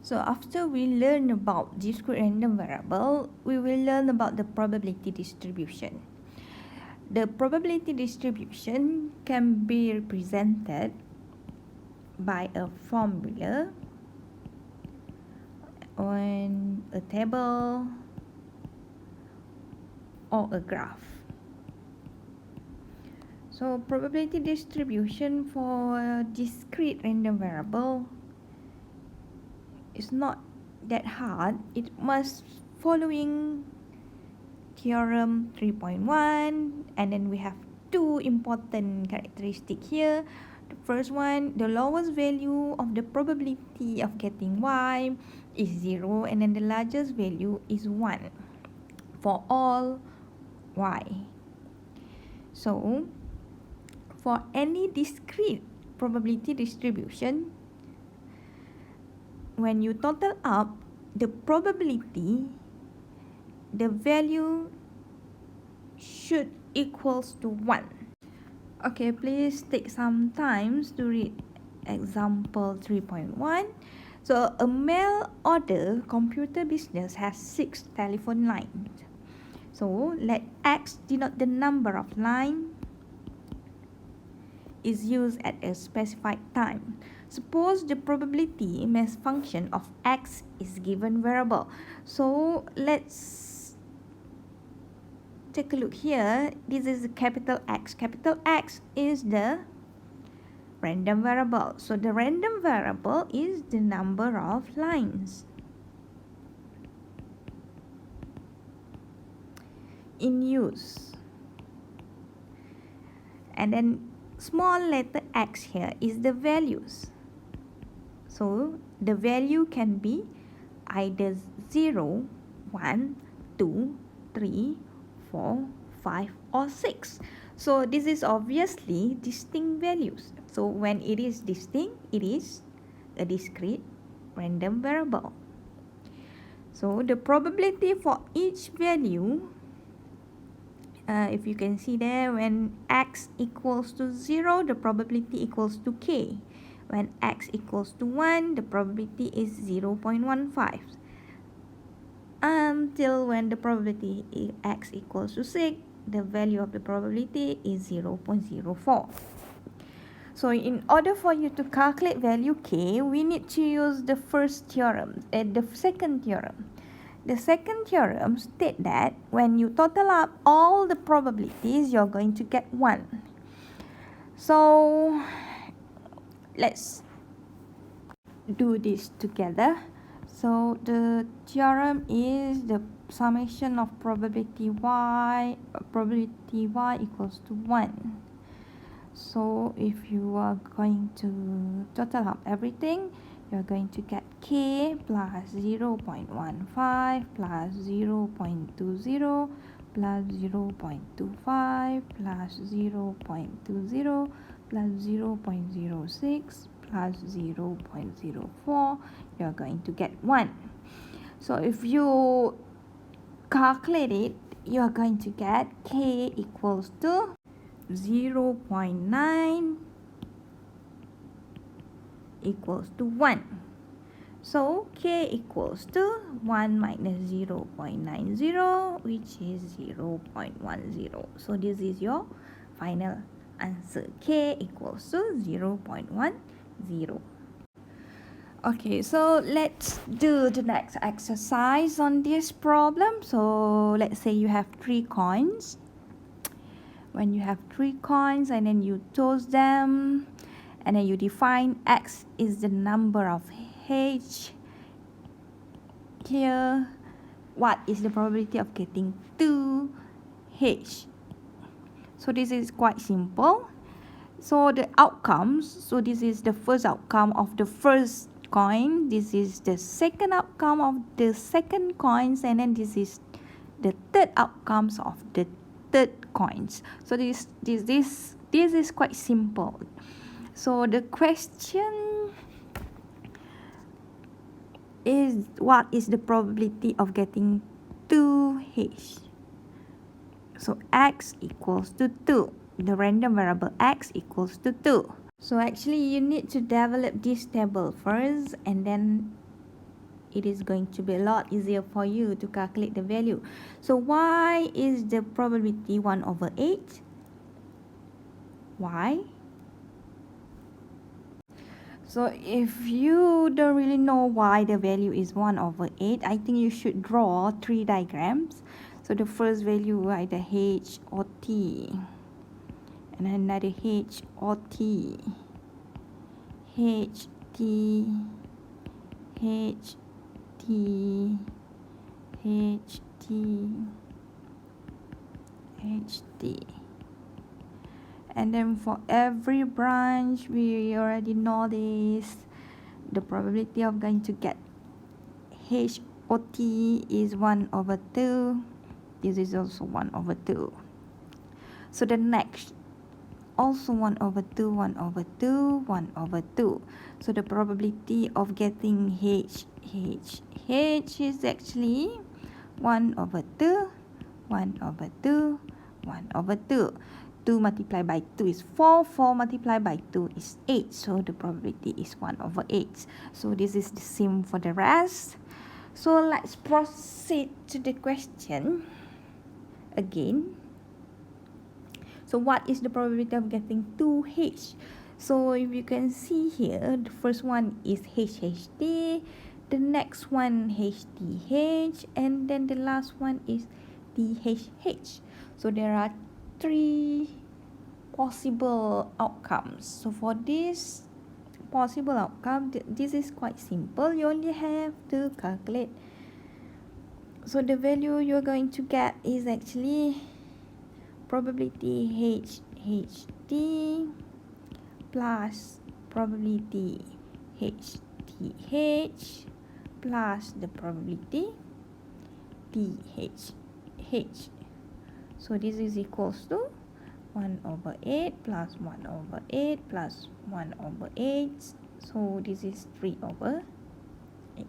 So after we learn about discrete random variable, we will learn about the probability distribution. The probability distribution can be represented by a formula on a table or a graph. So probability distribution for discrete random variable is not that hard. It must following theorem 3.1, and then we have two important characteristic here. The first one, the lowest value of the probability of getting y is 0, and then the largest value is 1 for all y. So for any discrete probability distribution, when you total up the probability, the value should equals to 1. Okay, please take some time to read example 3.1. So a mail order computer business has 6 telephone lines. So let X denote the number of lines is used at a specified time. Suppose the probability mass function of X is given variable. So let's take a look here. This is capital X. Capital X is the random variable. So the random variable is the number of lines in use. And then small letter x here is the values. So the value can be either 0, 1, 2, 3, 4, 5 or 6. So this is obviously distinct values. So when it is distinct, it is a discrete random variable. So the probability for each value, if you can see there, when x equals to 0, the probability equals to k. When x equals to 1, the probability is 0.15. Until when the probability x equals to 6, the value of the probability is 0.04. So in order for you to calculate value k, we need to use the first theorem, the second theorem. The second theorem states that when you total up all the probabilities, you're going to get 1. So let's do this together. So the theorem is the summation of probability y equals to 1. So if you are going to total up everything, you're going to get k plus 0.15 plus 0.20 plus 0.25 plus 0.20 plus 0.06 plus 0.04, you're going to get 1. So if you calculate it, you're going to get k equals to 0.9 equals to 1. So k equals to 1 minus 0.90, which is 0.10. So this is your final answer. K equals to 0.10. Okay, so let's do the next exercise on this problem. So let's say you have 3 coins. When you have 3 coins and then you toss them, and then you define x is the number of h here, what is the probability of getting 2h? So this is quite simple. So the outcomes, so this is the first outcome of the first coin, this is the second outcome of the second coins, and then this is the third outcomes of the third coins. So this is quite simple. So the question is, what is the probability of getting 2h? So x equals to 2. The random variable x equals to 2. So actually you need to develop this table first, and then it is going to be a lot easier for you to calculate the value. So why is the probability 1 over 8? Why? So if you don't really know why the value is 1 over 8, I think you should draw 3 diagrams. So the first value, either H or T, and another H or T, H, T, H, T, H, T, H, T. And then for every branch, we already know this. The probability of going to get H or T is 1 over 2. This is also 1 over 2. So the next, also 1 over 2, 1 over 2, 1 over 2. So the probability of getting H is actually 1 over 2, 1 over 2, 1 over 2. 2 multiplied by 2 is 4, 4 multiplied by 2 is 8, so the probability is 1 over 8. So this is the same for the rest. So let's proceed to the question again. So what is the probability of getting 2H? So if you can see here, the first one is HHT, the next one HTH, and then the last one is THH. So there are 3 possible outcomes. So for this possible outcome, this is quite simple. You only have to calculate. So the value you're going to get is actually probability HHT plus probability HTH plus the probability THH. So this is equals to 1 over 8 plus 1 over 8 plus 1 over 8. So this is 3 over 8.